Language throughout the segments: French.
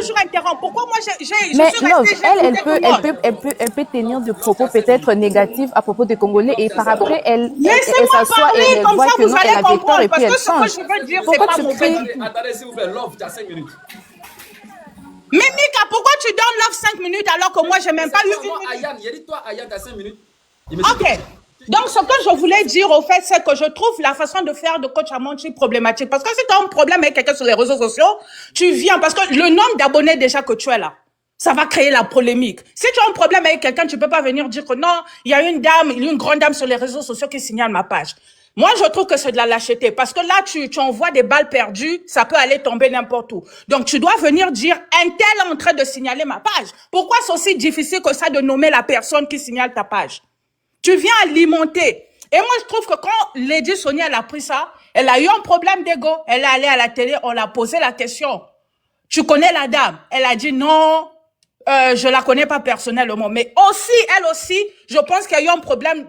toujours interrompre. Pourquoi moi, je Mais suis Love, restée, j'ai écouté tout le monde. elle peut tenir des propos peut-être négatifs à propos des Congolais et par après, elle Laissez-moi s'assoit et parler, elle comme voit ça que vous non, elle allez a victoire comprendre. et puis Parce elle que ce change. que je veux dire, c'est Pourquoi pas tu mauvais cries? du tout. Attendez, s'il vous plaît, Love, tu as 5 minutes. Mais Mika, pourquoi tu donnes Love 5 minutes alors que moi, j'ai même pas eu une minute? Ayane, il a dit toi, Ayane, tu as 5 minutes. Ok. Donc, ce que je voulais dire, au fait, c'est que je trouve la façon de faire de coach Amonchi problématique. Parce que si tu as un problème avec quelqu'un sur les réseaux sociaux, tu viens, parce que le nombre d'abonnés déjà que tu as là, ça va créer la polémique. Si tu as un problème avec quelqu'un, tu peux pas venir dire que non, il y a une dame, une grande dame sur les réseaux sociaux qui signale ma page. Moi, je trouve que c'est de la lâcheté. Parce que là, tu envoies des balles perdues, ça peut aller tomber n'importe où. Donc, tu dois venir dire, un tel est en train de signaler ma page. Pourquoi c'est aussi difficile que ça de nommer la personne qui signale ta page? Tu viens alimenter. Et moi, je trouve que quand Lady Sonia, elle a pris ça, elle a eu un problème d'ego. Elle est allée à la télé, on l'a posé la question. Tu connais la dame? Elle a dit non, je la connais pas personnellement. Mais aussi, elle aussi, je pense qu'il y a eu un problème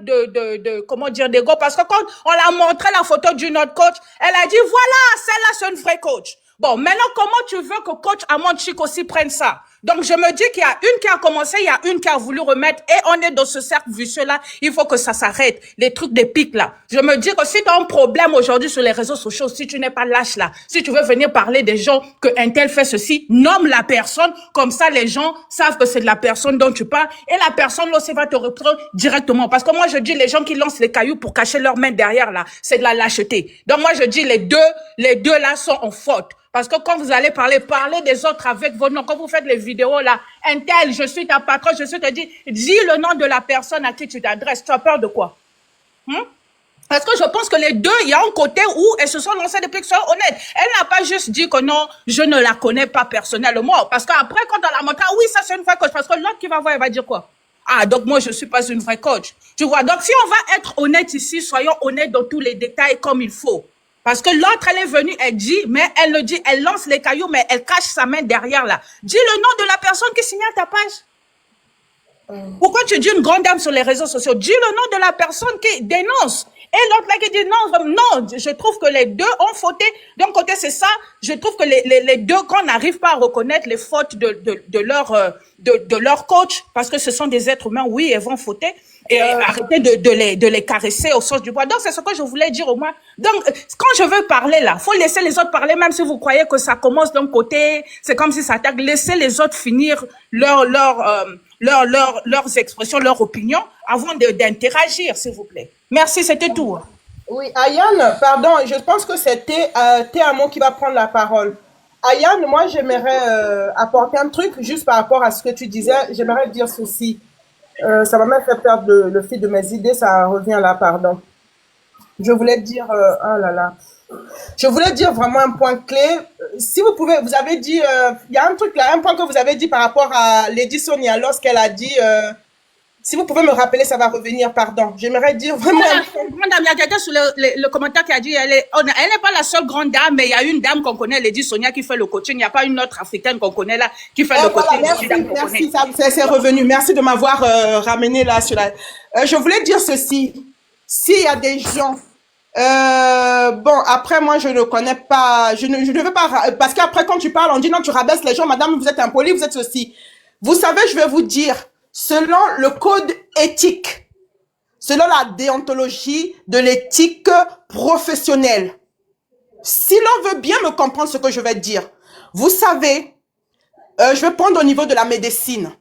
comment dire, d'ego. Parce que quand on l'a montré la photo d'une autre coach, elle a dit voilà, celle-là, c'est une vraie coach. Bon, maintenant, comment tu veux que coach Amonchik aussi prenne ça? Donc, je me dis qu'il y a une qui a commencé, il y a une qui a voulu remettre, et on est dans ce cercle vicieux-là. Il faut que ça s'arrête. Les trucs des pics, là. Je me dis que si tu as un problème aujourd'hui sur les réseaux sociaux, si tu n'es pas lâche, là, si tu veux venir parler des gens que un tel fait ceci, nomme la personne. Comme ça, les gens savent que c'est de la personne dont tu parles. Et la personne, là aussi, va te reprendre directement. Parce que moi, je dis, les gens qui lancent les cailloux pour cacher leurs mains derrière, là, c'est de la lâcheté. Donc, moi, je dis, les deux, là, sont en faute. Parce que quand vous allez parler des autres avec vos noms. Quand vous faites les vidéos là, un tel, je suis ta patronne, je suis te dis le nom de la personne à qui tu t'adresses. Tu as peur de quoi? Parce que je pense que les deux, il y a un côté où elles se sont lancées depuis que sont honnêtes. Elle n'a pas juste dit que non, je ne la connais pas personnellement. Parce qu'après, quand on la montre, ah oui, ça c'est une vraie coach. Parce que l'autre qui va voir, elle va dire quoi? Ah, donc moi, je suis pas une vraie coach. Tu vois, donc si on va être honnête ici, soyons honnêtes dans tous les détails comme il faut. Parce que l'autre, elle est venue, elle dit, mais elle le dit, elle lance les cailloux, mais elle cache sa main derrière là. Dis le nom de la personne qui signale ta page. Pourquoi tu dis une grande dame sur les réseaux sociaux? Dis le nom de la personne qui dénonce. Et l'autre là qui dit non, je trouve que les deux ont fauté. D'un côté, c'est ça. Je trouve que les deux, quand on n'arrive pas à reconnaître les fautes de leur coach, parce que ce sont des êtres humains, oui, elles vont fauter. Et arrêter de les caresser au sens du bois. Donc, c'est ce que je voulais dire au moins. Donc, quand je veux parler là, faut laisser les autres parler, même si vous croyez que ça commence d'un côté, c'est comme si ça attaque. Laissez les autres finir leurs expressions, leurs opinions, avant d'interagir, s'il vous plaît. Merci, c'était tout. Oui, Ayane, pardon, je pense que c'était Théamo qui va prendre la parole. Ayane, moi, j'aimerais apporter un truc juste par rapport à ce que tu disais. J'aimerais dire ceci. Ça m'a même fait perdre le fil de mes idées, ça revient là, pardon. Je voulais dire, oh là là. Je voulais dire vraiment un point clé. Si vous pouvez, vous avez dit, il y a un truc là, un point que vous avez dit par rapport à Lady Sonia lorsqu'elle a dit, si vous pouvez me rappeler, ça va revenir, pardon. J'aimerais dire vraiment. Madame, il y a quelqu'un sur le commentaire qui a dit, elle n'est pas la seule grande dame, mais il y a une dame qu'on connaît, Lady Sonia, qui fait le coaching. Il n'y a pas une autre africaine qu'on connaît là, qui fait le coaching. Merci, c'est revenu. Merci de m'avoir ramené là sur la. Je voulais dire ceci. S'il y a des gens, bon, après, moi, je ne connais pas, je ne veux pas, parce qu'après, quand tu parles, on dit non, tu rabaisses les gens, madame, vous êtes impoli, vous êtes ceci. Vous savez, je vais vous dire, selon le code éthique, selon la déontologie de l'éthique professionnelle, si l'on veut bien me comprendre ce que je vais dire, vous savez, je vais prendre au niveau de la médecine.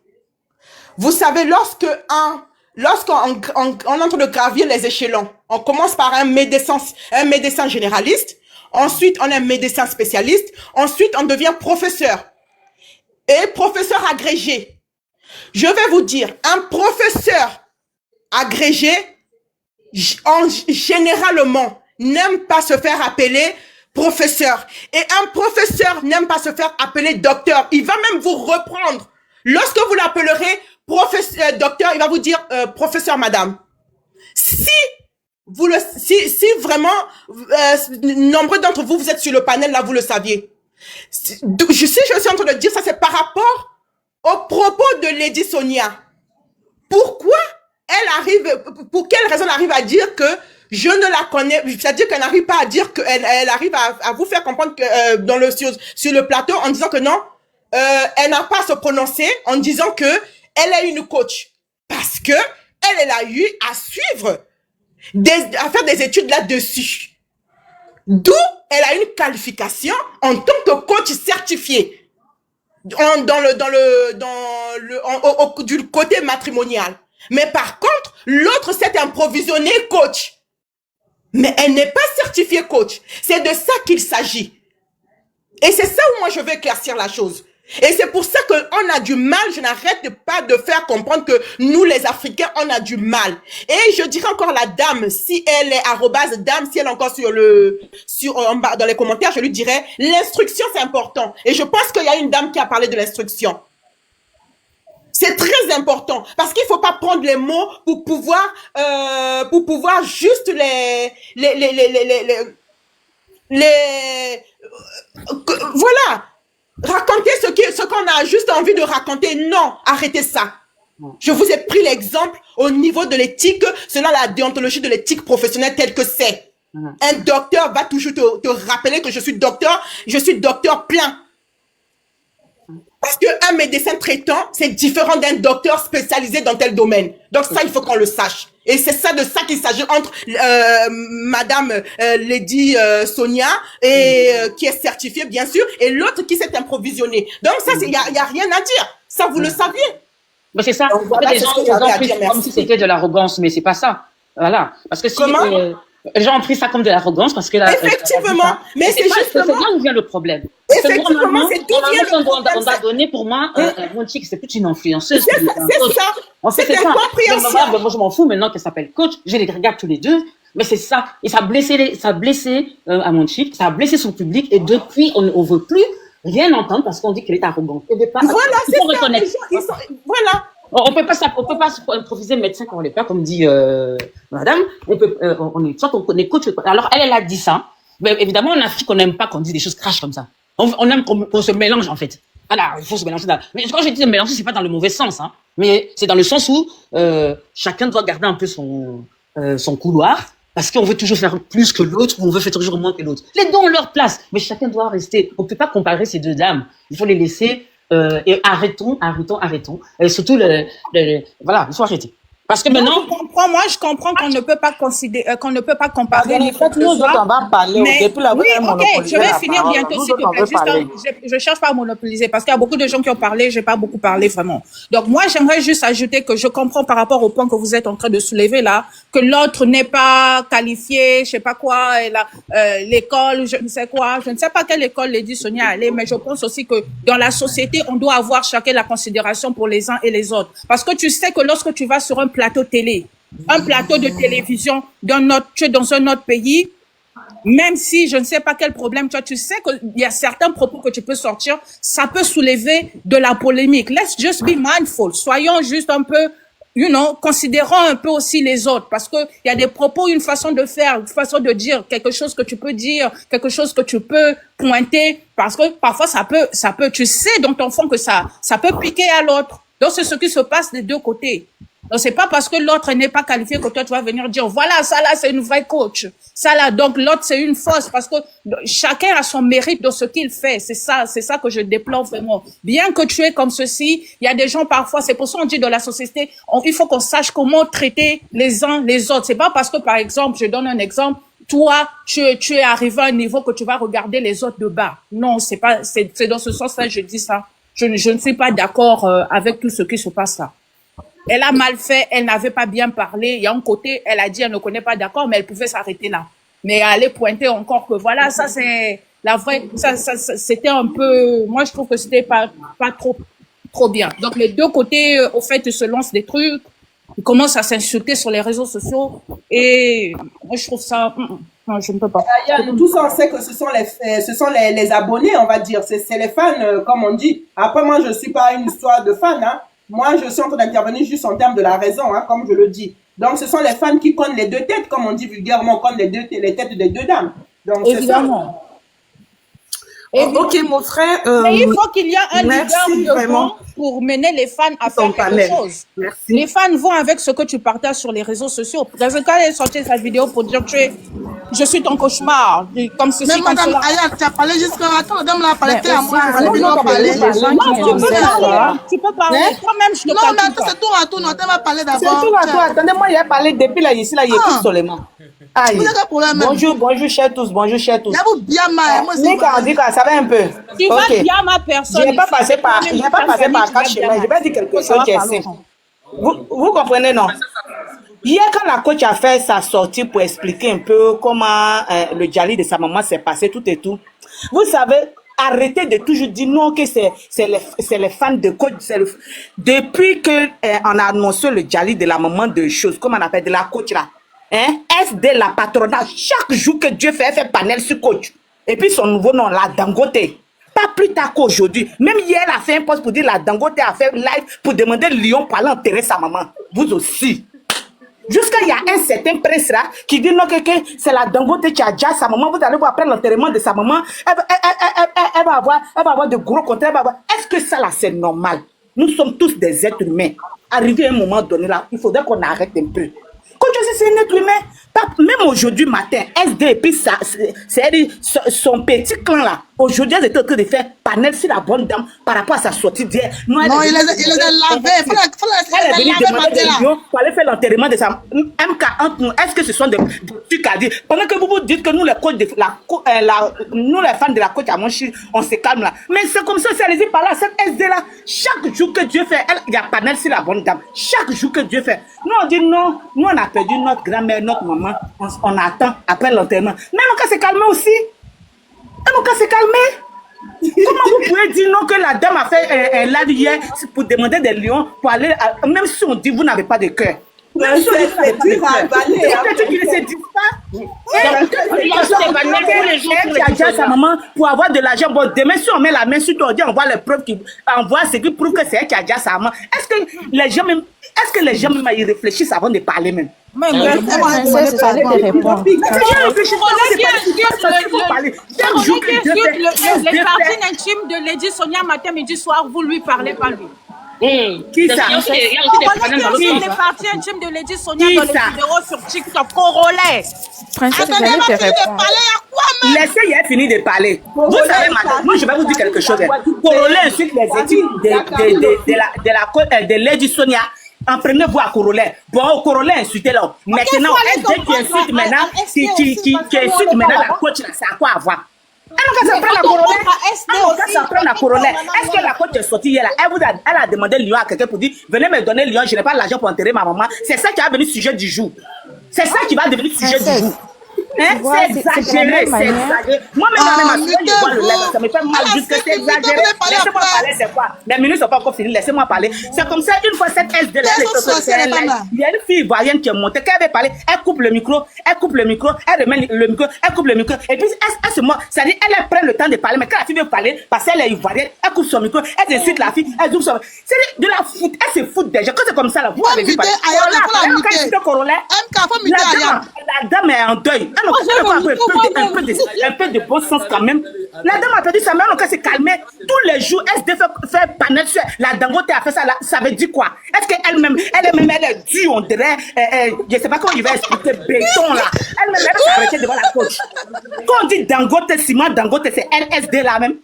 Vous savez, lorsqu'on est en train de gravir les échelons, on commence par un médecin généraliste, ensuite on est un médecin spécialiste, ensuite on devient professeur et professeur agrégé. Je vais vous dire, un professeur agrégé, généralement, n'aime pas se faire appeler professeur. Et un professeur n'aime pas se faire appeler docteur. Il va même vous reprendre. Lorsque vous l'appellerez professeur, docteur, il va vous dire professeur madame. Si vraiment, nombreux d'entre vous, vous êtes sur le panel là, vous le saviez. Je suis en train de dire ça, c'est par rapport au propos de Lady Sonia. Pourquoi elle arrive, pour quelle raison elle arrive à dire que je ne la connais, c'est-à-dire qu'elle n'arrive pas à dire qu'elle arrive à vous faire comprendre que sur le plateau en disant que non, elle n'a pas à se prononcer en disant que elle est une coach. Parce que elle a eu à suivre, à faire des études là-dessus. D'où elle a une qualification en tant que coach certifié du côté matrimonial. Mais par contre, l'autre s'est improvisionné coach. Mais elle n'est pas certifiée coach. C'est de ça qu'il s'agit. Et c'est ça où moi je veux éclaircir la chose. Et c'est pour ça qu'on a du mal, je n'arrête pas de faire comprendre que nous les Africains, on a du mal. Et je dirais encore la dame, si elle est @dame, si elle est encore en bas dans les commentaires, je lui dirais, l'instruction c'est important. Et je pense qu'il y a une dame qui a parlé de l'instruction. C'est très important parce qu'il faut pas prendre les mots pour pouvoir juste voilà, raconter ce qu'on a juste envie de raconter. Non, arrêtez ça. Je vous ai pris l'exemple au niveau de l'éthique, selon la déontologie de l'éthique professionnelle telle que c'est. Un docteur va toujours te rappeler que je suis docteur plein. Parce qu'un médecin traitant, c'est différent d'un docteur spécialisé dans tel domaine. Donc ça, il faut qu'on le sache. Et c'est ça de ça qu'il s'agit entre Madame Lady Sonia, et qui est certifiée, bien sûr, et l'autre qui s'est improvisionnée. Donc ça, il y a rien à dire. Ça, vous le saviez. Mais c'est ça. Donc, voilà, les gens ont pris comme si c'était de l'arrogance, mais c'est pas ça. Voilà. Parce que si les gens ont pris ça comme de l'arrogance parce que effectivement, mais c'est justement c'est là où vient le problème. Effectivement, c'est d'où vient le problème. On a donné pour moi mon chic, c'est plus une influenceuse. C'est ça. C'est incompréhensible. Moi, je m'en fous maintenant qu'elle s'appelle coach. Je les regarde tous les deux. Mais c'est ça. Et ça a blessé à mon chic, ça a blessé son public. Et depuis, on veut plus rien entendre parce qu'on dit qu'elle est arrogante. Voilà, c'est ça. Reconnaître. Voilà. On peut pas improviser médecin quand on l'est pas, comme dit madame. On est coach. Alors, elle a dit ça. Mais évidemment, en Afrique, on n'aime pas qu'on dise des choses crash comme ça. On aime qu'on se mélange, en fait. Voilà, il faut se mélanger. Mais quand je dis mélanger, c'est pas dans le mauvais sens, hein. Mais c'est dans le sens où chacun doit garder un peu son couloir, parce qu'on veut toujours faire plus que l'autre, ou on veut faire toujours moins que l'autre. Les deux ont leur place, mais chacun doit rester. On peut pas comparer ces deux dames. Il faut les laisser. Et arrêtons. Et surtout, voilà, il faut arrêter. Parce que maintenant, moi je comprends qu'on ne peut pas qu'on ne peut pas comparer les fait, nous autres, on va parler depuis la oui, ok, je vais finir bientôt, s'il te plaît. Je cherche pas à monopoliser parce qu'il y a beaucoup de gens qui ont parlé, j'ai pas beaucoup parlé vraiment. Donc moi, j'aimerais juste ajouter que je comprends par rapport au point que vous êtes en train de soulever là, que l'autre n'est pas qualifié, je sais pas quoi, et l'école, je ne sais quoi, je ne sais pas quelle école Lady Sonia allait, mais je pense aussi que dans la société, on doit avoir chacun la considération pour les uns et les autres. Parce que tu sais que lorsque tu vas sur un plateau télé, un plateau de télévision tu es dans un autre pays, même si je ne sais pas quel problème tu sais qu'il y a certains propos que tu peux sortir, ça peut soulever de la polémique. Let's just be mindful. Soyons juste un peu, considérons un peu aussi les autres, parce que il y a des propos, une façon de faire, une façon de dire quelque chose que tu peux dire, quelque chose que tu peux pointer, parce que parfois ça peut, tu sais dans ton fond que ça peut piquer à l'autre. Donc c'est ce qui se passe des deux côtés. Donc c'est pas parce que l'autre n'est pas qualifié que toi tu vas venir dire voilà, ça là c'est une vraie coach. Ça là, donc l'autre c'est une fausse, parce que chacun a son mérite dans ce qu'il fait. C'est ça que je déplore vraiment. Bien que tu es comme ceci, il y a des gens parfois, c'est pour ça qu'on dit dans la société, il faut qu'on sache comment traiter les uns les autres. C'est pas parce que par exemple, je donne un exemple, toi, tu es arrivé à un niveau que tu vas regarder les autres de bas. Non, c'est dans ce sens-là je dis ça. Je ne suis pas d'accord avec tout ce qui se passe là. Elle a mal fait, elle n'avait pas bien parlé. Il y a un côté, elle a dit, elle ne connaît pas d'accord, mais elle pouvait s'arrêter là. Mais aller pointer encore que voilà, ça c'est la vraie, ça c'était un peu, moi je trouve que c'était pas trop bien. Donc les deux côtés, au fait, se lancent des trucs, ils commencent à s'insulter sur les réseaux sociaux, et moi je trouve ça, non, je ne peux pas. Tout ça, on sait que ce sont les abonnés, on va dire. C'est les fans, comme on dit. Après, moi, je suis pas une histoire de fan, hein. Moi, je suis en train d'intervenir juste en termes de la raison, hein, comme je le dis. Donc, ce sont les fans qui connaissent les deux têtes, comme on dit vulgairement, comme les têtes des deux dames. Donc, évidemment. Ok, mon frère. Mais il faut qu'il y ait un leader merci, vraiment. pour mener les fans à faire quelque chose. Merci. Les fans vont avec ce que tu partages sur les réseaux sociaux. Quand elle a sorti sa vidéo pour dire je suis ton cauchemar, comme ceci, Mais comme madame cela. Ayat, tu as parlé jusqu'à... Attends, madame l'a parlé, Mais t'es à aussi, moi. vous Elle avez doit parler. les gens qui Non, tu viennent peux faire parler. ça. Tu peux parler. Hein? Toi-même, je ne Non, mais calcule attends, pas. c'est tour à tour. Non, tu vas parler C'est d'abord. tout à toi. Attendez-moi, il a parlé depuis là, ici, là, il écoute seulement. Aïe. Vous avez un problème. Bonjour, bonjour, chers tous. Bonjour, chers tous. Là, vous bien mal. Moi, c'est... Nika, on dit quoi, ça va un peu. Tu vas Ok. bien ma personne. Je n'ai pas ici. passé par, Toi-même, je n'ai pas ta passé famille, par tu vas quatre bien chemins. Je vais dire quelque chose qui est simple. Vous comprenez, non? Hier, quand la coach a fait sa sortie pour expliquer un peu comment le Djali de sa maman s'est passé, tout et tout, vous savez, arrêtez de toujours dire non que c'est les fans de coach. Depuis que on a annoncé le Djali de la maman de choses, comment on appelle, de la coach là, hein, SD, la patronage, chaque jour que Dieu fait, elle fait panel sur coach. Et puis son nouveau nom, la Dangote. Pas plus tard qu'aujourd'hui. Même hier, elle a fait un post pour dire la Dangote a fait live pour demander Lyon pour aller enterrer sa maman. Vous aussi. Jusqu'à il y a un certain presse là qui dit non que c'est la Dangote qui a déjà sa maman. Vous allez voir après l'enterrement de sa maman. Elle va avoir de gros contrats. Est-ce que ça là c'est normal? Nous sommes tous des êtres humains. Arrivé à un moment donné là, il faudrait qu'on arrête un peu. Quand je sais c'est un être humain, même aujourd'hui matin, SD et puis c'est son petit clan là. Aujourd'hui, elles étaient en train de faire panel sur la bonne dame par rapport à sa sortie d'hier. Non, il les a lavés. Elle est venue demander des millions pour aller faire l'enterrement de sa MK entre nous. Est-ce que ce sont des trucs à dire? Pendant que vous vous dites que nous, les coachs de nous, les fans de la coach à Monchi, on se calme là. Mais c'est comme ça, c'est allez-y par là, cette SD là. Chaque jour que Dieu fait, il y a panel sur la bonne dame. Chaque jour que Dieu fait. Nous, on dit non. Nous, on a perdu notre grand-mère, notre maman. On attend après l'enterrement. Mais on peut se calmer aussi. On peut se calmer. Comment vous pouvez dire non que la dame a fait un live hier pour demander des lions pour aller, même si on dit vous n'avez pas de cœur. Même si on dit vous n'avez pas de cœur. C'est peut-être qu'il ne se dit pas. Elle a déjà sa maman pour avoir de l'argent. Bon, demain, si on met la main sur toi, on voit les preuves qui envoient ce qui prouve que c'est elle qui a déjà sa maman. Est-ce que les gens même ils réfléchissent avant de parler même? Princesse, il fallait te répondre. Les parties intimes de Lady Sonia matin, midi, soir, vous lui parlez pas lui. Qui ça? Il y a aussi des problèmes dans le Les sens. parties intimes de Lady Sonia Qui dans les ça? vidéos sur TikTok, Congolais. Princesse, il Attendez, fallait ma te fille de répondre. parler à quoi, même? Laissez hier finir de parler. Vous savez, madame, moi je vais vous dire quelque chose. Corolla insulte les équipes de Lady Sonia. En premier voie à Corolla. Bon, Corolla insulté là. Maintenant, SD qui insulte maintenant, qui insulte maintenant la coach, c'est à quoi avoir? Elle n'a qu'à s'en prendre la Corolla. Elle n'a qu'à s'en prendre la Corolla. Est-ce que la coach est sortie hier là? Elle a demandé Lyon à quelqu'un pour dire venez me donner Lyon, je n'ai pas l'argent pour enterrer ma maman. C'est ça qui va devenir sujet du jour. C'est ça qui va devenir sujet du jour. Hein? vois, C'est exagéré, c'est exagéré. Moi-même, je vois le lait, ça me fait mal juste que c'est exagéré. Laissez-moi parler, c'est quoi? Les minutes ne sont pas encore finies, laissez-moi parler. C'est comme ça, une fois cette SD, il y a une fille ivoirienne qui est montée, quand elle veut parler, elle coupe le micro, elle remet le micro, elle coupe le micro, et puis elle se moque. C'est-à-dire, elle prend le temps de parler, mais quand la fille veut parler, parce qu'elle est ivoirienne, elle coupe son micro, elle insulte la fille, elle double son micro. C'est de la foot, elle se fout déjà. Quand c'est comme ça, là, vous avez vu parler. La dame est en deuil. Un peu de bon sens quand même. La dame a perdu sa mère, on s'est calmé. Tous les jours, SD fait panel sur la Dangote a fait ça, là, ça veut dire quoi? Est-ce qu'elle-même, elle est due, on dirait, je sais pas comment je vais expliquer, béton là. Elle-même, elle va s'arrêter devant la coach. Quand on dit Dangote, Simon Dangote, c'est LSD là même.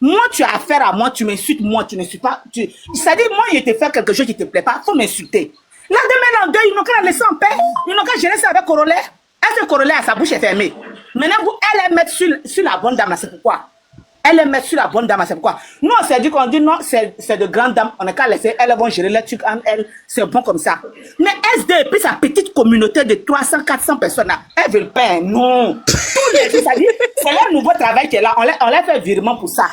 Moi, tu as affaire à moi, tu m'insultes, moi, tu ne suis pas. C'est-à-dire, moi, je te fais quelque chose qui ne te plaît pas, faut m'insulter. La dame est en deuil, ils n'ont qu'à la laisser en paix. Ils n'ont qu'à gérer ça avec Corolla. Est-ce que Corolla a sa bouche est fermée? Maintenant, elle est mettre sur la bonne dame, c'est pourquoi? Elle est mettre sur la bonne dame, c'est pourquoi? Nous, on s'est dit qu'on dit non, c'est de grandes dames, on n'a qu'à laisser, elles vont gérer les trucs en elles, c'est bon comme ça. Mais SD, et puis sa petite communauté de 300, 400 personnes là, elles veulent pas, non. Tous les jours, c'est-à-dire, c'est leur nouveau travail qui est là, on les fait virement pour ça.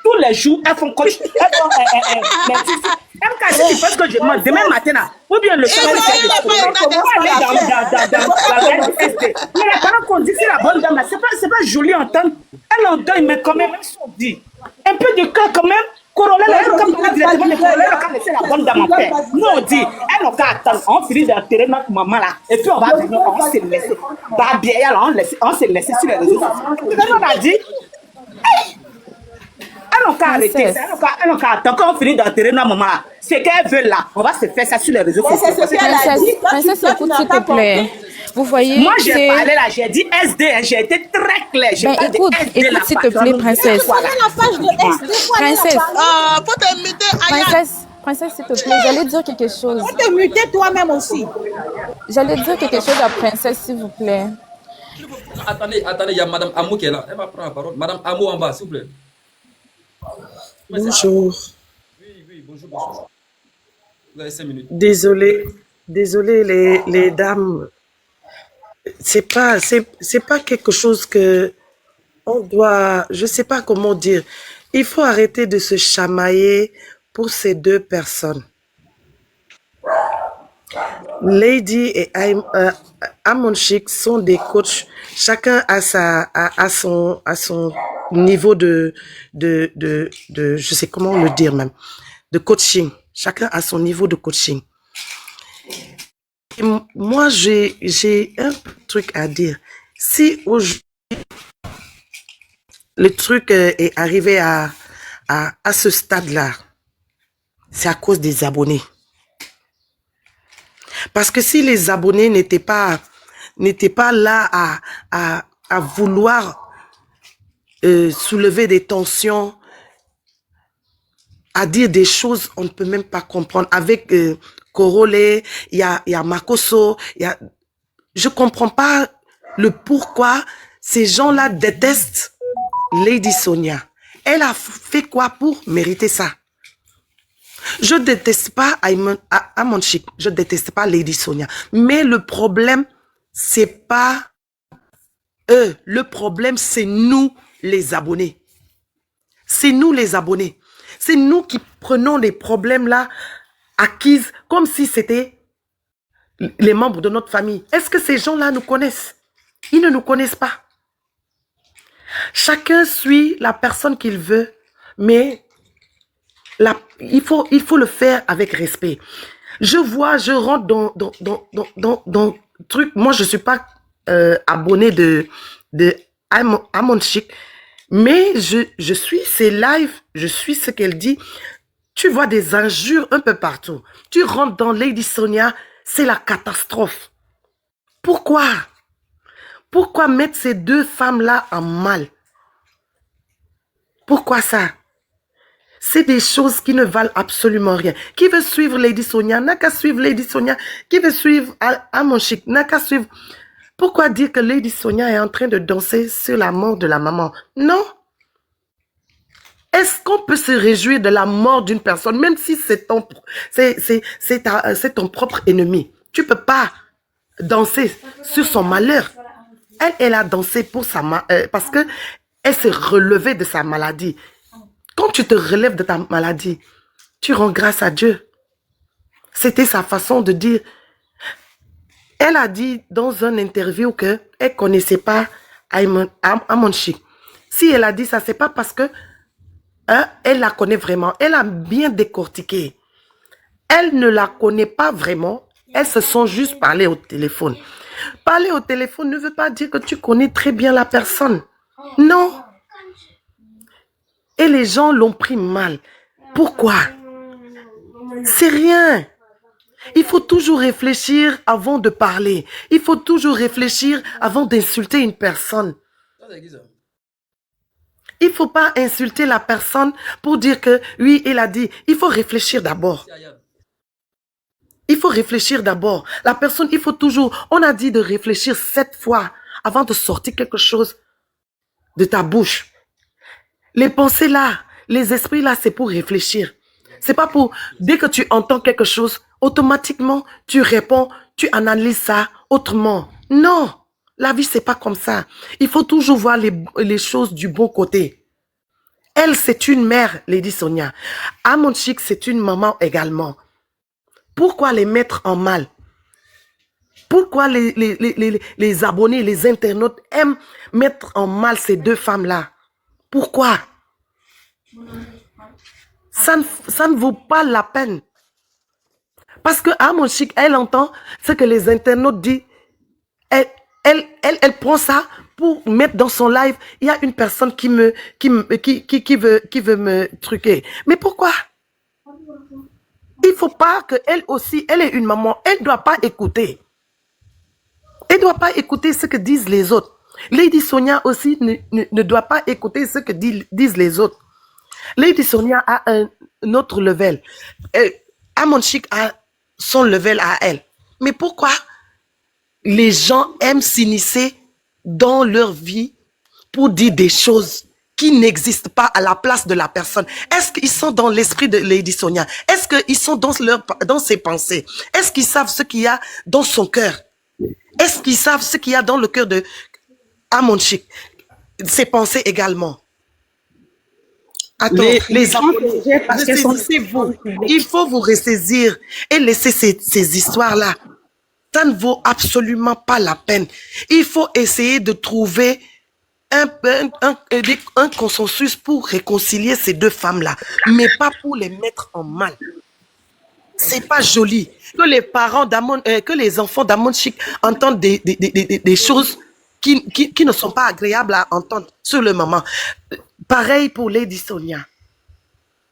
Tous les jours, elles font coach, elles font MK, tu penses que je demande demain matin, ou bien le temps mais la parole qu'on dit, c'est la bonne dame, c'est pas joli à entendre. Elle en deuil, mais quand même, même si on dit, un peu de cœur quand même. Corolla, comme directement de Corolla, on va laisser la bonne dame en paix. Nous, on dit, elle n'a qu'à attendre, on finit d'enterrer notre maman là, et puis on va venir, on s'est laissé. Bah, bien, on s'est laissé sur les réseaux sociaux. On a dit, elles n'ont qu'à arrêter. Princesse. Elles n'ont qu'à attendre qu'on finit d'enterrer notre maman là. Ce qu'elles veulent là, on va se faire ça sur les réseaux Mais sociaux. c'est ce qu'elle a Princesse, dit. Toi, princesse, tu écoute n'as s'il pas te plaît. compris. Vous voyez, Moi, j'ai c'est... parlé là, j'ai dit SD, hein, j'ai été très clair. J'ai Ben, pas dit écoute, SD, écoute la s'il te patronne. plaît, princesse. Voilà la page de SD. Princesse, Faut te muter, Aya. princesse, s'il te plaît, j'allais dire quelque chose. Faut te muter toi-même aussi. J'allais dire quelque chose à princesse, s'il vous plaît. Attendez, il y a Madame Amo qui est là. Elle va prendre la parole. Madame Amo en bas, s'il vous plaît. Bonjour. Oui, bonjour. Vous avez 5 minutes. Désolé les dames. C'est pas quelque chose que on doit, je sais pas comment dire. Il faut arrêter de se chamailler pour ces deux personnes. Lady et Amon Chic sont des coachs. Chacun a son niveau de je sais comment le dire même, de coaching. Chacun a son niveau de coaching. Et moi, j'ai un truc à dire. Si aujourd'hui, le truc est arrivé à ce stade-là, c'est à cause des abonnés. Parce que si les abonnés n'étaient pas là à vouloir soulever des tensions, à dire des choses, on ne peut même pas comprendre. Avec Korole, il y a Makoso, je comprends pas le pourquoi ces gens-là détestent Lady Sonia. Elle a fait quoi pour mériter ça? Je déteste pas Amon Chic, je déteste pas Lady Sonia. Mais le problème, c'est pas eux. Le problème, c'est nous, les abonnés. C'est nous, les abonnés. C'est nous qui prenons les problèmes là acquises comme si c'était les membres de notre famille. Est-ce que ces gens-là nous connaissent? Ils ne nous connaissent pas. Chacun suit la personne qu'il veut, mais il faut le faire avec respect. Je rentre dans truc. Moi, je suis pas abonné de Amon Chic, mais je suis ses lives, je suis ce qu'elle dit. Tu vois des injures un peu partout. Tu rentres dans Lady Sonia, c'est la catastrophe. Pourquoi? Pourquoi mettre ces deux femmes-là en mal? Pourquoi ça? C'est des choses qui ne valent absolument rien. Qui veut suivre Lady Sonia n'a qu'à suivre Lady Sonia. Qui veut suivre Amon Chic n'a qu'à suivre. Pourquoi dire que Lady Sonia est en train de danser sur la mort de la maman? Non. Est-ce qu'on peut se réjouir de la mort d'une personne, même si c'est ton propre ennemi? Tu peux pas danser sur son malheur. Elle a dansé pour parce que elle s'est relevée de sa maladie. Quand tu te relèves de ta maladie, tu rends grâce à Dieu. C'était sa façon de dire. Elle a dit dans une interview qu'elle ne connaissait pas Amon Chic. Si elle a dit ça, c'est pas parce que elle la connaît vraiment. Elle a bien décortiqué. Elle ne la connaît pas vraiment. Elles se sont juste parlé au téléphone. Parler au téléphone ne veut pas dire que tu connais très bien la personne. Non. Et les gens l'ont pris mal. Pourquoi? C'est rien. Il faut toujours réfléchir avant de parler. Il faut toujours réfléchir avant d'insulter une personne. Il ne faut pas insulter la personne pour dire que, oui, il a dit. Il faut réfléchir d'abord. Il faut réfléchir d'abord. La personne, il faut toujours... On a dit de réfléchir 7 fois avant de sortir quelque chose de ta bouche. Les pensées là, les esprits là, c'est pour réfléchir. C'est pas pour... Dès que tu entends quelque chose, automatiquement, tu réponds, tu analyses ça autrement. Non, la vie, c'est pas comme ça. Il faut toujours voir les choses du bon côté. Elle, c'est une mère, Lady Sonia. Amon Chic, c'est une maman également. Pourquoi les mettre en mal? Pourquoi les abonnés, les internautes aiment mettre en mal ces deux femmes-là? Pourquoi? Ça ne vaut pas la peine. Parce que Amon Chic, elle entend ce que les internautes disent. Elle prend ça pour mettre dans son live, il y a une personne qui veut me truquer. Mais pourquoi? Il faut pas qu'elle aussi, elle est une maman, elle doit pas écouter. Elle doit pas écouter ce que disent les autres. Lady Sonia aussi ne doit pas écouter ce que disent les autres. Lady Sonia a un autre level. Amon Chic a son level à elle. Mais pourquoi les gens aiment s'initier dans leur vie pour dire des choses qui n'existent pas à la place de la personne? Est-ce qu'ils sont dans l'esprit de Lady Sonia? Est-ce qu'ils sont dans ses pensées? Est-ce qu'ils savent ce qu'il y a dans son cœur? Est-ce qu'ils savent ce qu'il y a dans le cœur de Amon Chic? Ses pensées également. Attends, les enfants, ressaisissez-vous. Il faut vous ressaisir et laisser ces histoires-là. Ça ne vaut absolument pas la peine. Il faut essayer de trouver un consensus pour réconcilier ces deux femmes-là, mais pas pour les mettre en mal. C'est pas joli que les parents que les enfants d'Amon Chic entendent des choses qui ne sont pas agréables à entendre sur le moment. Pareil pour Lady Sonia.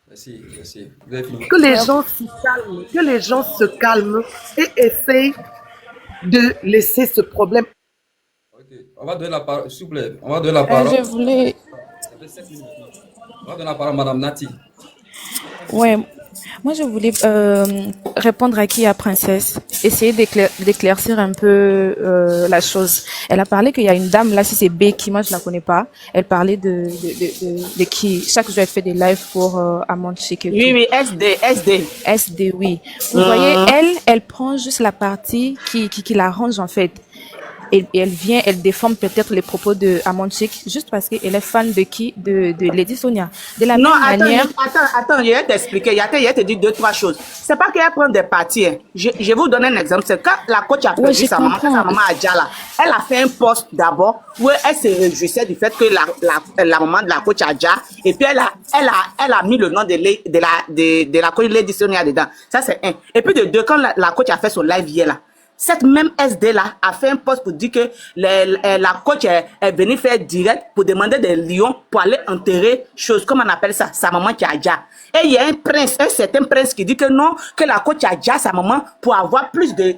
Merci, merci. Vous avez fini. Que les gens se calment et essayent de laisser ce problème. Ok. On va donner la parole, s'il vous plaît. On va donner la parole. Je voulais... Ça fait 7 minutes. On va donner la parole à Madame Nati. Ouais, moi je voulais répondre à Princesse, essayer d'éclaircir un peu la chose. Elle a parlé qu'il y a une dame là, si c'est Becky, moi je la connais pas. Elle parlait de qui chaque jour elle fait des lives pour Amon Chic et tout. Oui, SD. Oui. Vous voyez, elle prend juste la partie qui l'arrange en fait. Et elle déforme peut-être les propos de Amon Chic juste parce qu'elle est fan de qui? De Lady Sonia. De la même manière. Attends, je vais t'expliquer. Je vais te dire 2-3 choses. C'est pas qu'elle prend des parties. Hein. Je vais vous donner un exemple. C'est quand la coach a perdu sa maman Adjala, elle a fait un post d'abord où elle se réjouissait du fait que la maman de la coach Adja, et puis elle a mis le nom de la coach Lady Sonia dedans. Ça, c'est un. Et puis de deux, quand la coach a fait son live hier là, cette même SD-là a fait un post pour dire que la coach est venue faire direct pour demander des lions pour aller enterrer chose, comme on appelle ça, sa maman qui a déjà. Et il y a un certain prince qui dit que non, que la coach a déjà sa maman pour avoir plus de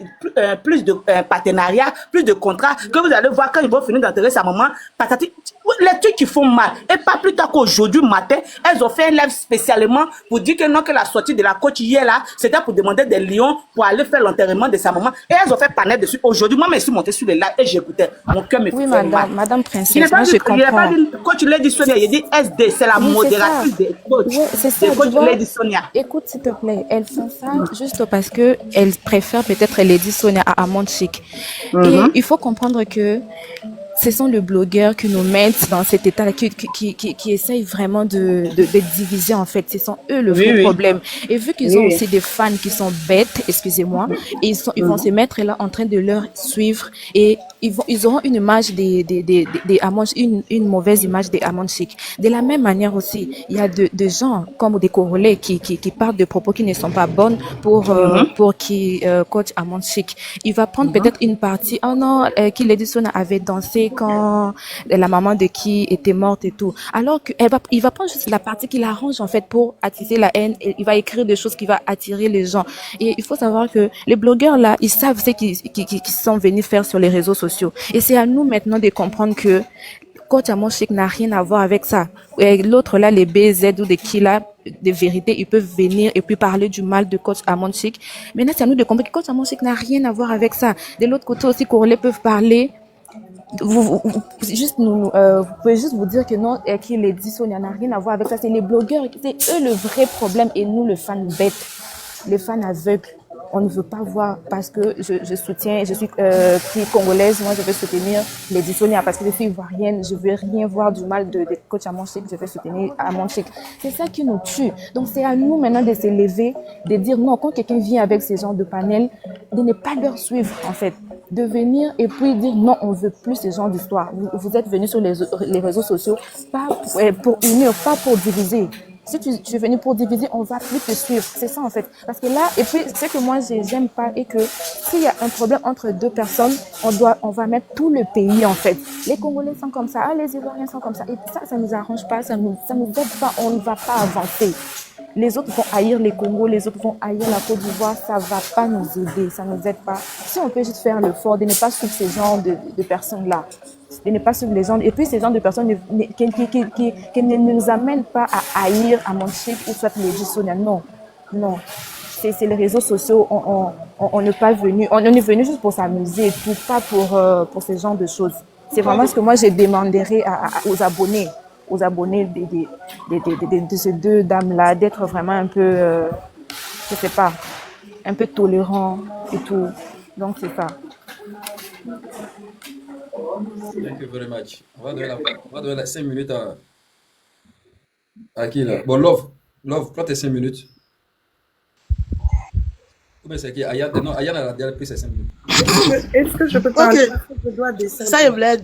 partenariats, plus de contrats, que vous allez voir quand ils vont finir d'enterrer sa maman, patati, les trucs qui font mal. Et pas plus tard qu'aujourd'hui matin, elles ont fait un live spécialement pour dire que non, que la sortie de la coach hier là, c'était pour demander des lions pour aller faire l'enterrement de sa maman. Et elles ont fait panel dessus. Aujourd'hui, moi, je suis montée sur les lives et j'écoutais. Mon cœur me fait mal. Madame Princesse, Il n'a pas comprends. dit coach Lady Sonia, il dit SD, c'est la modératrice des coachs. Ouais, c'est ça, des coachs Lady Sonia. Écoute, s'il te plaît, elles font ça juste parce que elles préfèrent peut-être Lady Sonia à Amon Chic. Et il faut comprendre que ce sont les blogueurs qui nous mettent dans cet état-là, qui essayent vraiment de diviser, en fait. Ce sont eux le vrai problème. Et vu qu'ils ont aussi des fans qui sont bêtes, excusez-moi, et ils vont se mettre là en train de leur suivre et ils auront une image des Amon, une mauvaise image des Amon Chic. De la même manière aussi, il y a de gens comme des Congolais qui parlent de propos qui ne sont pas bonnes pour qui coach Amon Chic. Il va prendre peut-être une partie, oh non, qui Lady Sonia avait dansé quand la maman de qui était morte et tout. Alors il va prendre juste la partie qui l'arrange en fait pour attiser la haine et il va écrire des choses qui va attirer les gens. Et il faut savoir que les blogueurs là, ils savent ce qu'ils sont venus faire sur les réseaux sociaux. Et c'est à nous maintenant de comprendre que coach Amon Chic n'a rien à voir avec ça. Et l'autre là, les BZ ou des qui là, de vérité, ils peuvent venir et puis parler du mal de coach Amon Chic. Maintenant, c'est à nous de comprendre que coach Amon Chic n'a rien à voir avec ça. De l'autre côté aussi, Congolais peuvent parler. Vous pouvez juste vous dire que non, qui les dit, ça n'a rien à voir avec ça. C'est les blogueurs, c'est eux le vrai problème et nous, le fan bête, les fans aveugles. On ne veut pas voir parce que je soutiens, je suis congolaise, moi je veux soutenir les Sonia parce que je suis ivoirienne, je veux rien voir du mal de coach Amon Chic, je veux soutenir Amon Chic. C'est ça qui nous tue. Donc c'est à nous maintenant de s'élever, de dire non, quand quelqu'un vient avec ces genres de panels, de ne pas leur suivre en fait, de venir et puis dire non, on veut plus ces genres d'histoire. Vous êtes venus sur les réseaux sociaux pas pour unir, pas pour diviser. Si tu es venu pour diviser, on va plus te suivre. C'est ça, en fait. Parce que là, et puis, ce que moi, j'aime pas, et que s'il y a un problème entre deux personnes, on va mettre tout le pays, en fait. Les Congolais sont comme ça, les Ivoiriens sont comme ça. Et ça nous arrange pas, ça nous aide pas, on ne va pas avancer. Les autres vont haïr les Congos, les autres vont haïr la Côte d'Ivoire, ça va pas nous aider, ça nous aide pas. Si on peut juste faire l'effort de ne pas suivre ces genres de personnes-là, de ne pas suivre les gens, et puis ces genres de personnes qui ne nous amènent pas à haïr Amon Chic ou soit les Sonia. Non, non. C'est les réseaux sociaux, on n'est pas venu, on est venu juste pour s'amuser, pas pour ce genre de choses. C'est vraiment ce que moi je demanderais aux abonnés de ces deux dames-là, d'être vraiment un peu, je sais pas, un peu tolérants et tout. Donc c'est ça. Thank you very much. On va donner la 5 minutes à qui là? Bon, Love, prends tes 5 minutes. Comment c'est qui? Ayane, non, Ayane a déjà pris ses 5 minutes. Est-ce que je peux parler? C'est ça,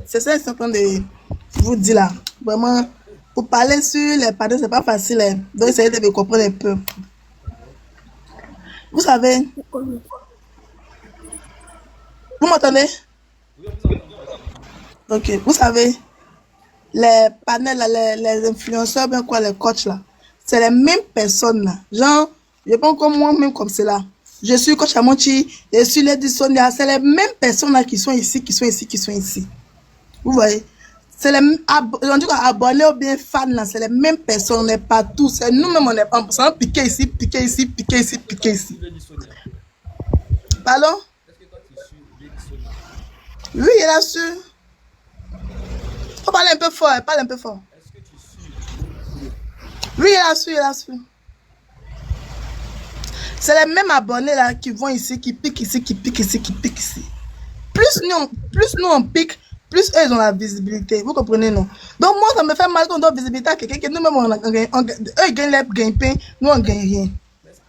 c'est ça, je suis en train de vous dire là. Vraiment, pour parler sur les panneaux, c'est pas facile. Hein. Donc, essayez de me comprendre un peu. Vous savez, vous m'entendez? Ok, vous savez, les panels, les influenceurs, bien quoi, les coachs là, c'est les mêmes personnes là. Genre, je pense comme moi-même comme cela. Je suis coach Amonchi, je suis Lady Sonia, c'est les mêmes personnes là qui sont ici, qui sont ici. Vous voyez? C'est les on dit abonnés ou bien fans là, c'est les mêmes personnes, on n'est pas tous. C'est nous-mêmes, on est pas. Ça va piquer ici. Pardon? Oui, il a su. Faut parler un peu fort, parle un peu fort. Oui, il a su. C'est les mêmes abonnés là qui vont ici, qui piquent ici. Plus nous on pique, plus eux ils ont la visibilité. Vous comprenez, non? Donc moi ça me fait mal qu'on donne visibilité à quelqu'un que nous-mêmes eux ils gagnent les gagne-pain, nous on gagne rien.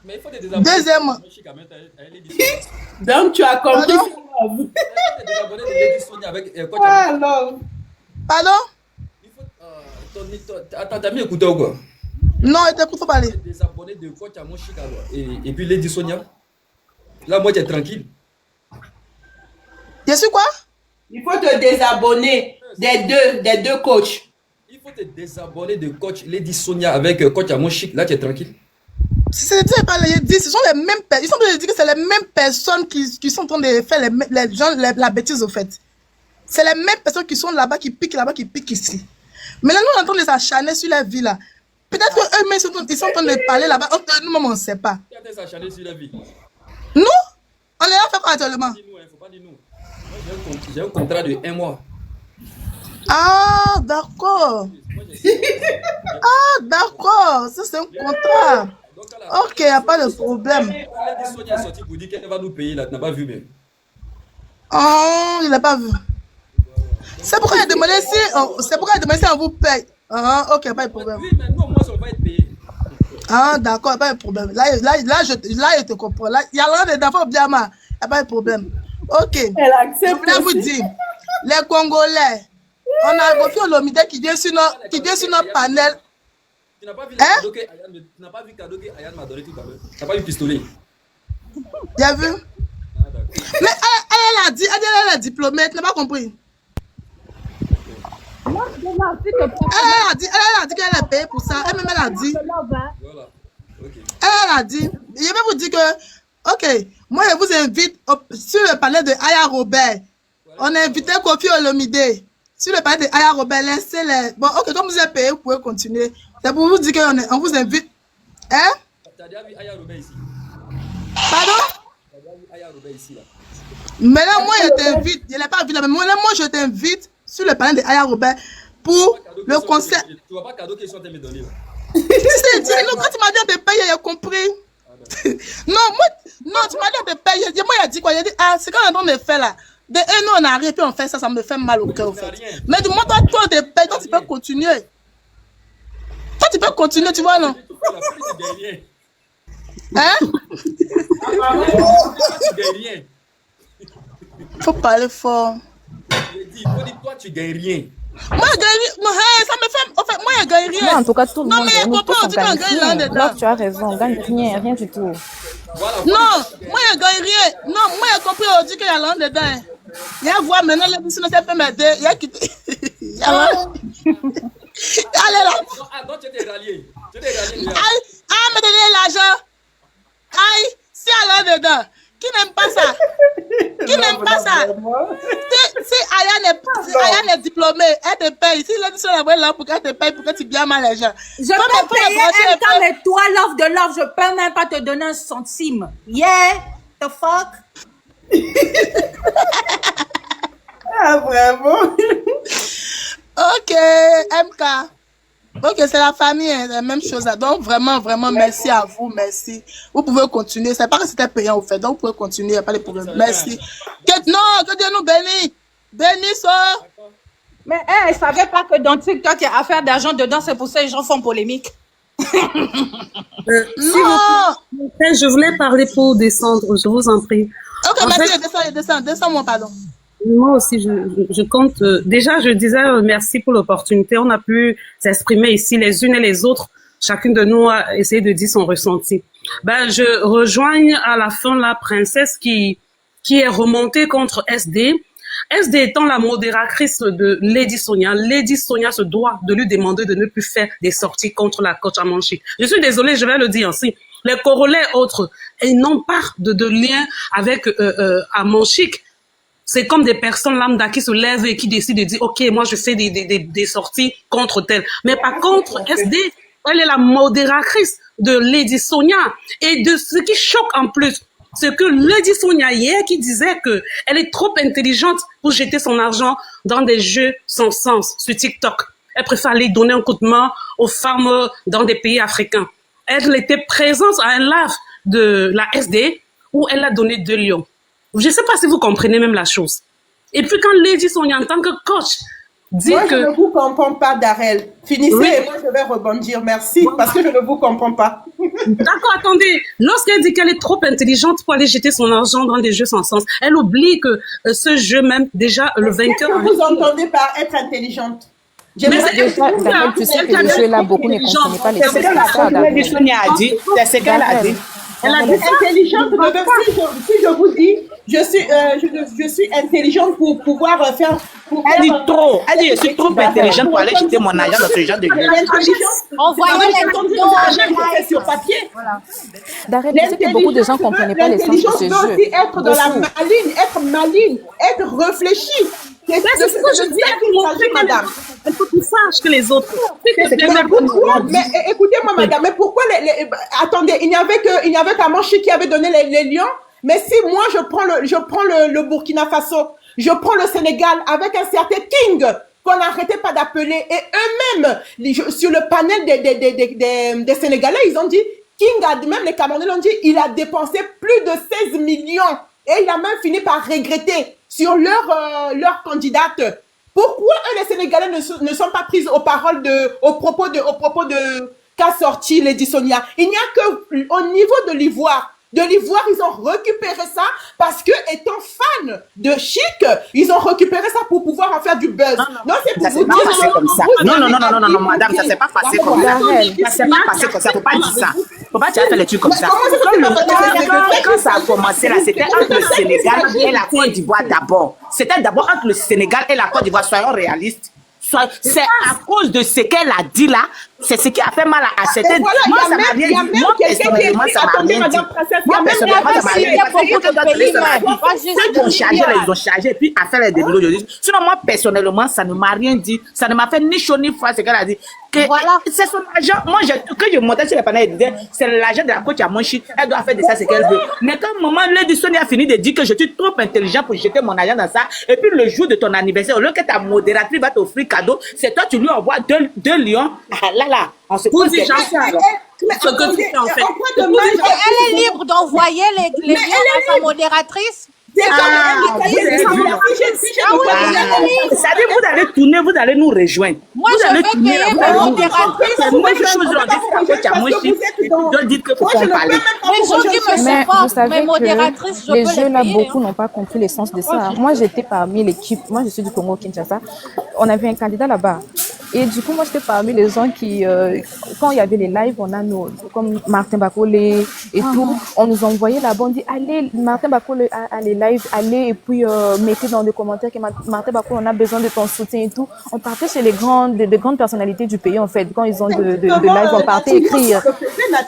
Mais il faut des Deuxièmement. Donc tu as compris. Pardon? Attends, t'as mis écouter ou quoi? Non, il t'écoute, faut parler. Des abonnés de coach Amon Chic alors. Et puis Lady Sonia. Là, moi, tu es tranquille. Je suis quoi? Il faut te désabonner des deux coachs. Il faut te désabonner de coach Lady Sonia avec coach Amon Chic. Là, tu es tranquille. C'est pas les dit, ce sont les mêmes personnes. Ils sont en train de dire que c'est les mêmes personnes qui sont en train de faire les gens la bêtise au fait. C'est les mêmes personnes qui sont là-bas, qui piquent ici. Maintenant, nous, on est en train de les acharner sur la vie là. Peut-être qu'eux-mêmes, ils sont en train de parler là-bas. Nous-mêmes, on ne sait pas. Qui a s'acharner sur la vie? Nous? On est là fait quoi actuellement? Dis-nous, il ne faut pas dire nous. J'ai un contrat de 1 mois. Ah, d'accord. Ça, c'est un contrat. Ok, il n'y a pas de problème. Lady Sonia est sortie pour dire qu'elle va nous payer là. Tu n'as pas vu même. Oh, il n'a pas vu. C'est pourquoi il a demandé si on vous paye. Ah, ok, pas de problème. Oui, mais nous, moi, ça va être payé. Ah, d'accord, pas de problème. Là, je te comprends. Là, il y a rien d'enfant bien mal. Il n'y a pas de problème. Ok. Je voulais vous dire, les Congolais, on a confié au Lomide qui vient sur notre panel. Tu n'as pas vu le cadeau que Ayane m'a donné tout à l'heure. Tu n'as pas vu le pistolet. Tu as vu? Ah, d'accord. Mais elle a dit, elle est diplômée, tu n'as pas compris? Elle a dit qu'elle est payée pour ça. Elle-même, elle a dit. Voilà. Ok. Elle a dit. Je vais vous dire que, ok, moi, je vous invite sur le panel de Aya Robert. On a invité Kofi Olomide. Sur le panel de Aya Robert, laissez les. Bon, ok, comme vous êtes payé, vous pouvez continuer. C'est pour vous dire qu'on vous invite. Hein? Tu as déjà vu Aya Robert ici? Pardon? Tu as déjà vu Aya Robert ici là? Maintenant, moi, je t'invite. Je ne l'ai pas vu là, mais moi, je t'invite sur le panel de Aya Robert pour le concert. Tu vois pas cadeau qu'ils sont en train de me donner là? C'est dit, non, quand tu m'as dit de payer, j'ai compris. Non, tu m'as dit de payer. Moi, il a dit quoi? Il a dit, ah, c'est quand on est en train de faire là. De un, nous, on arrive, puis on fait ça, ça me fait mal au cœur, au fait. Mais dis-moi, toi, de payer, toi, tu peux continuer. Toi, tu peux continuer, tu vois, non? Hein? Faut parler fort. Il faut dire, toi, tu gagnes rien. Moi, je gagne, non, hey, ça me fait, en fait, moi, je gagne rien. Mais en tout cas, tout le Non, monde, mais nous copain, tous, on on dit qu'on gagne gagne là rien. dedans. Là, tu as raison, on gagne rien, rien du tout. Voilà. Non, moi, je gagne rien. Non, moi, j'ai compris, on dit qu'il y a là dedans. Il y a voir maintenant, l'émission, ça peut m'aider. Il y a quitté. Il y a là. Allez là. Non, tu t'es rallié. Tu t'es rallié. Aïe, ah, me donner l'argent. Aïe, si elle est dedans. Qui n'aime pas ça? Qui n'aime pas ça? Si Aya est diplômée, elle te paye. Si l'édition est là pour qu'elle te paye, pour que tu bien mal les gens. Je peux payer un temps, mais toi, love de love, je peux même pas te donner un centime. Yeah, the fuck? Ah, vraiment. Ok, MK. Ok, c'est la famille, hein, la même chose. Donc, vraiment, vraiment, merci à vous, merci. Vous pouvez continuer. C'est pas que c'était payant, au fait. Donc, vous pouvez continuer, il n'y a pas de problème. Merci. Non, que Dieu nous bénisse. Bénisse. Mais elle ne savait pas que dans TikTok, il y a affaire d'argent dedans, c'est pour ça que les gens font polémique. Non. Je voulais parler pour descendre, je vous en prie. Ok, merci, descends-moi, pardon. Moi aussi, je compte. Déjà, je disais merci pour l'opportunité. On a pu s'exprimer ici les unes et les autres. Chacune de nous a essayé de dire son ressenti. Ben, je rejoigne à la fin la princesse qui est remontée contre SD. SD étant la modératrice de Lady Sonia se doit de lui demander de ne plus faire des sorties contre la coach Amanchik. Je suis désolée, je vais le dire ainsi. Les Congolais autres, ils n'ont pas de lien avec Amanchik. C'est comme des personnes lambda qui se lèvent et qui décident de dire, OK, moi, je fais des sorties contre tel. Mais par contre, SD, elle est la modératrice de Lady Sonia. Et de ce qui choque en plus, c'est que Lady Sonia hier qui disait que elle est trop intelligente pour jeter son argent dans des jeux sans sens sur TikTok. Elle préfère aller donner un coup de main aux femmes dans des pays africains. Elle était présente à un live de la SD où elle a donné 2 lions. Je ne sais pas si vous comprenez même la chose. Et puis quand Lady Sonia, en tant que coach, dit moi, que... je ne vous comprends pas, Darrell. Finissez Oui. et moi, je vais rebondir. Merci, parce que je ne vous comprends pas. D'accord, attendez. Lorsqu'elle dit qu'elle est trop intelligente pour aller jeter son argent dans des jeux sans sens, elle oublie que ce jeu même, déjà, le vainqueur... Qu'est-ce que vous entendez par être intelligente? Mais c'est Déjà, Darrell, tu sais que le jeu là, beaucoup ne comprennent pas les C'est ce que la femme de Sonia a dit. C'est ce qu'elle a dit. Elle a dit intelligente. Si je vous dis, je suis intelligente pour pouvoir faire. Elle dit trop. Elle dit, je suis trop intelligente pour aller jeter mon argent dans ce genre de jeu. Envoyez les sur papier. Darrell, tu sais que beaucoup de gens ne comprenaient pas les sens de ce L'intelligence peut jeu. aussi être dans la maligne, être réfléchi. C'est ce que je dis, madame. elle peut plus sage que les autres. Mais écoutez-moi, madame, mais pourquoi attendez, il n'y avait qu'Amanchik qui avait donné les lions. Mais si moi je prends le Burkina Faso, je prends le Sénégal avec un certain King qu'on n'arrêtait pas d'appeler, et eux-mêmes sur le panel des Sénégalais, ils ont dit King a même les Camerounais l'ont dit, il a dépensé plus de 16 millions et il a même fini par regretter sur leur candidate. Pourquoi eux, les Sénégalais ne sont pas pris aux paroles au propos de qu'a sorti Lady Sonia? Il n'y a que au niveau de l'Ivoire. De l'Ivoire, ils ont récupéré ça parce que, étant fans de Chic, ils ont récupéré ça pour pouvoir en faire du buzz. Non, c'est pour Ça vous s'est pas dire. passé comme ça. Non, madame, ça s'est pas passé comme ça. Ça s'est pas passé comme ça. Faut pas dire ça. Faut pas faire les trucs comme ça. Quand ça a commencé là, c'était entre le Sénégal et la Côte d'Ivoire d'abord. C'était d'abord entre le Sénégal et la Côte d'Ivoire. Soyons réalistes. C'est à cause de ce qu'elle a dit là, c'est ce qui a fait mal à certaines. Voilà, Moi, ça m'a rien dit. Moi, personnellement, ça m'a rien dit. Moi, personnellement, ça m'a rien dit. Ceux qui ont chargé, ils ont chargé, et puis à faire les débuts aujourd'hui. Sinon, moi, personnellement, ça ne m'a rien dit. Ça ne m'a fait ni chaud ni froid, ce qu'elle a dit. C'est son argent. Moi, quand je montais sur les panneaux, elle disait, c'est l'argent de la coach Amanchik. Elle doit faire de ça ce qu'elle veut. Mais quand maman Lady Sonia a fini de dire que je suis trop intelligent pour jeter mon argent dans ça, et puis le jour de ton anniversaire, au lieu que ta modératrice va t'offrir cadeau, c'est toi, tu lui envoies deux lions. Ah, là, on se pose des questions. Ce que tu fais en fait. Elle est libre d'envoyer les liens à sa modératrice. C'est-à-dire, vous allez tourner, vous allez nous rejoindre. Moi, vous je allez veux tourner, payer vous ma allez nous modératrice. rejoindre. Vous faites chose, on dit que la coach à Monchi, et puis dites que faut qu'on parle. Mais je dis, mais Mais c'est pas vous savez mes modératrices, que je les peux jeux les là, payer. beaucoup n'ont pas compris l'essence de ça. Moi, j'étais parmi l'équipe. Moi, je suis du Congo Kinshasa. On avait un candidat là-bas. Et du coup, moi, j'étais parmi les gens qui, quand il y avait les lives, on a nos, comme Martin Bakolé et tout, on nous envoyait là-bas, on dit, allez, Martin Bakolé a les lives, allez, et puis mettez dans les commentaires que Martin Bakolé, on a besoin de ton soutien et tout. On partait chez les grandes personnalités du pays, en fait. Quand ils ont de live, on partait écrire.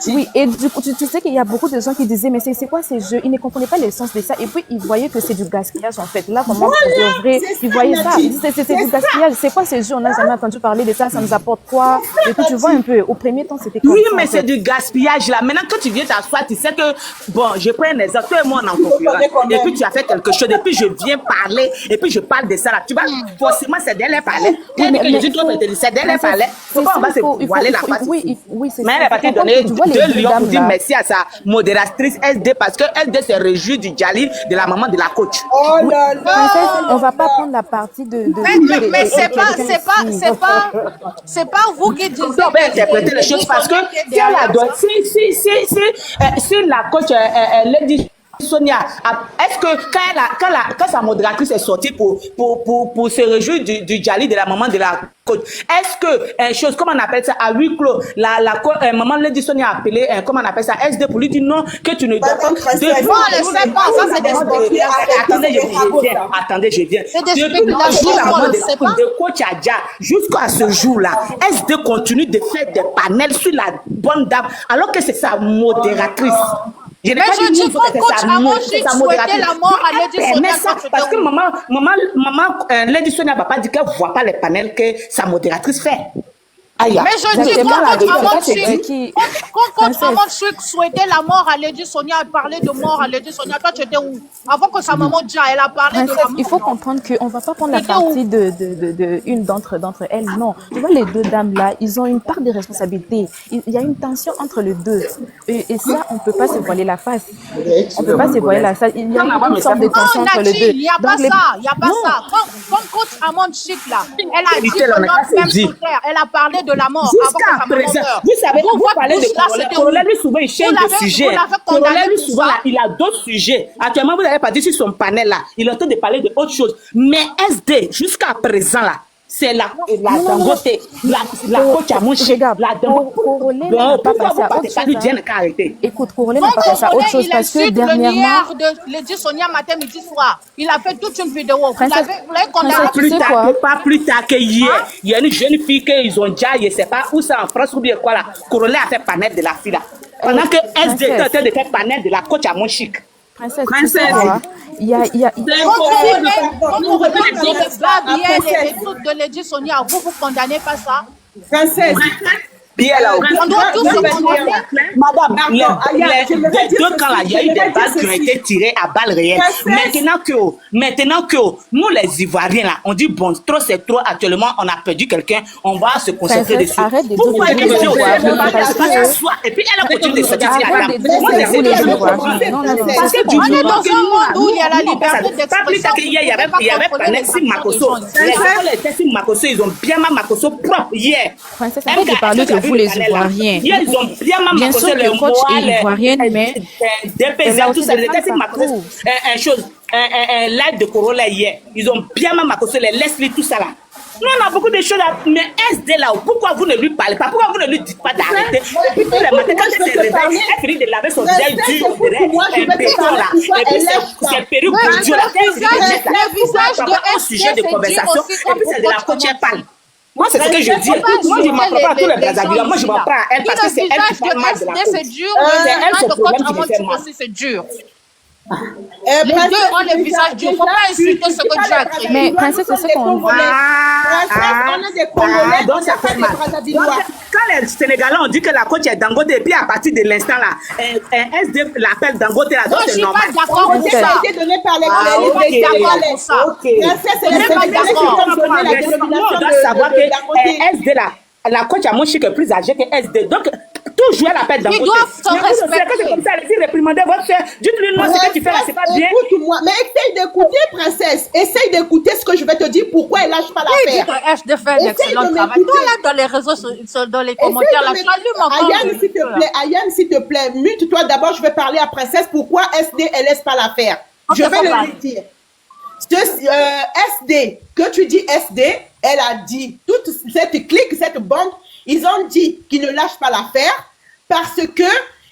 Oui, et du coup, tu sais qu'il y a beaucoup de gens qui disaient, mais c'est quoi ces jeux? Ils ne comprenaient pas l'essence de ça. Et puis, ils voyaient que c'est du gaspillage, en fait. Là, vraiment, de vrai, ils voyaient ça. C'est du gaspillage. C'est quoi ces jeux? On n'a jamais entendu parler de ça. Ça nous apporte quoi? Et puis, tu vois un peu, au premier temps, c'était comme Oui, ça, mais en c'est fait. du gaspillage là. Maintenant que tu viens t'asseoir, tu sais que, bon, je prends un exemple, toi et moi on est en concurrence. Et puis tu as fait quelque chose, et puis je viens parler, et puis je parle de ça là. Tu vois, forcément, c'est d'elle parler. Oui, mais Je dis trop intelligent, c'est d'elle parler. Pourquoi on va se voiler la face? Oui, c'est Mais ça. elle est partie Faut donner comprendre que tu vois les 2 lions dames pour dire là. merci à sa modératrice SD parce que SD se réjouit du Djali de la maman de la coach. Oh là Princesse, là. on va pas prendre la partie de Mais c'est pas, quelqu'un ici. c'est pas vous qui disiez. On peut interpréter les choses parce que si elle a donné, si la coach Lady Sonia, est-ce que quand sa modératrice est sortie pour se réjouir du Djali de la maman de la coach, est-ce que chose, comment on appelle ça, à huis clos, maman Lady Sonia a appelé, comment on appelle ça, SD pour lui dire non, que tu ne dois pas. Non, elle ne sait pas, ça c'est des spéculations. Attendez, je viens. C'est des Depuis le spéculations, jour on la ne sait pas. de coach Adja jusqu'à ce jour-là, SD continue de faire des panels sur la bonne dame alors que c'est sa modératrice. Mais je dis qu'on coach à mon chic souhaiter la mort à Lady Sonia. Parce que maman Lady Sonia ne va pas dire qu'elle ne voit pas les panels que sa modératrice fait. Aïe. Mais je dis C'est qu'on pas la coach à mon vérité, c'est chic. qui- Quand coach à mon chic souhaitait la mort à Lady Sonia, parler de mort à Lady Sonia, toi tu étais où? Avant que sa maman dise, elle a parlé de la Princesse, mort. il faut comprendre qu'on va pas prendre la C'était où? partie de une d'entre elles. Non. Tu vois, les deux dames là, ils ont une part de responsabilité. Il y a une tension entre les deux. Et ça, on peut pas se voiler la face. On peut pas se voiler la face. Il y a une sorte de tension Non, entre les Nadji, deux. il n'y a pas Donc, les- ça, il n'y a pas Non. ça. Quand coach Amand Chic, là, elle a dit Vérité, que on a notre pas même dit. sous terre, elle a parlé de la mort avant que Jusqu'à sa maman présent, meure. vous savez, vous votre parlez de bouche, là, Corolla. c'était Corolla, où? lui, souvent, il change Vous de l'avez- sujet. vous l'avez Corolla, condamné lui, pour souvent, ça. là, il a d'autres sujets. Actuellement, vous n'avez pas dit sur son panel, là. Il est en train de parler d'autre chose. Mais SD, jusqu'à présent, là, c'est la Dangote, la coach à mon chef, Regarde, la Dangote. Corolé n'a pas Pourquoi passé vous à partez autre pas chose, du hein. Diane qu'a arrêté? Écoute, Corolé n'a Quand pas passé à autre chose il parce que insulte le dernièrement, nière de Lady Sonia matin, midi, soir. Il a fait toute une vidéo. Vous Princesse, l'avez condamné. Princesse, tu sais quoi? Pas plus tard que hier. Il y a une jeune fille qu'ils ont déjà, je ne sais pas où c'est en France ou bien quoi là. Corolla a fait panel de la fille là. Pendant que SD était en train de faire panel de la coach à mon chic. Princesse, tu sais quoi? Il y a, Quand vous regardez les Gabriel et les trucs de Lady Sonia, vous condamnez pas ça? Princesse. Bien là. On doit tous se condamner. Madame, je vais les dire deux ceci, camps là, il y a je eu vais des dire balles qui ont ceci. été tirées à balles réelles. Maintenant que nous les Ivoiriens là, on dit bon, trop c'est trop. Actuellement, on a perdu quelqu'un, on va se concentrer Princesse, dessus. arrête de Vous dire voyez que que les c'est Ivoiriens, parce que- et puis elle continue de sortir à Arrête la de dire Moi, que c'est vous, les ce que je Ivoiriens. comprends. Non, non, non, Parce c'est que du On est moment dans que un nous, monde où il y a la nous, liberté pas plus tard d'expression. qu'hier, il y avait Panexi Makoso. Les Tessim Makoso, ils ont bien mal Makoso propre hier. Princesse, arrête de parler de vous, les Ivoiriens. Hier, ils ont bien mal Bien Makoso, sûr que les le coach Moa, est ivoirienne, mais elle a tous aussi ces des Tessim femmes Makoso. Un live de Corolla hier. Ils ont bien mal Makoso, les Leslie, tout ça là. Nous, on a beaucoup de choses là, mais SD là, pourquoi vous ne lui parlez pas? Pourquoi vous ne lui dites pas d'arrêter? Et puis tous les matins, quand elle se réveille, elle finit de laver son visage dur, un béton là, et puis c'est perruque pour Dieu là, le visage de un sujet de SD, conversation, c'est dur aussi et puis c'est de la comme coach, elle parle. Moi, c'est ce que je dis. Moi, je ne m'en prends pas à tous les Brazzaville. Moi, je m'en prends à elle parce que c'est elle qui parle mal de la SD, c'est coach. dur. C'est elle Le son coach problème qui Amand me fait Chic mal. aussi, c'est dur. Les deux ont le visage dur. Il ne faut pas insulter ce que Dieu a créé. Mais Princesse, c'est ce qu'on dit. On est des Congolais, Donc on ça n'a pas fait des mal. Brazzavillois. Donc, quand les Sénégalais ont dit que la coach est Dangote, et puis à partir de l'instant là, un SD l'appelle Dangote là, donc Moi, je c'est suis normal. pas d'accord On pour ça ça. a été donné par les ok. les D'accord pour ça. Ok. Princesse, c'est On les est pas Sénégalais qui d'accord. ont donné la Non, on doit dénomination savoir de que Dangote. SD là, la coach à mon chic est plus âgée que SD. Donc, tout jouer la pète dans Ils votre doivent tête. se Mais vous, c'est respecter. comme ça, allez-y, réprimandez votre soeur. Dites-lui, non, ce que tu fais là, c'est pas bien. Écoute-moi, mais essaye d'écouter, princesse. Essaye d'écouter ce que je vais te dire, pourquoi elle lâche pas Oui, dis l'affaire. que HD fait un Essaye excellent de travail. m'écouter. Toi, là, dans les réseaux, dans les commentaires, là, tu allumes encore. Ayane, s'il te plaît, Ayane, s'il te plaît, mute-toi d'abord, je vais parler à princesse. Pourquoi SD, elle laisse pas l'affaire? Ok, Je vais faut le pas. lui dire. SD, que tu dis SD, elle a dit, toute cette clique, cette bande, ils ont dit qu'ils ne lâchent pas l'affaire parce que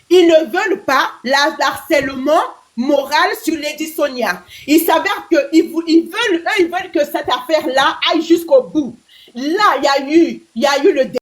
ils ne veulent pas l'harcèlement moral sur Lady Sonia. Il s'avère qu'ils veulent que cette affaire-là aille jusqu'au bout. Là, il y a eu le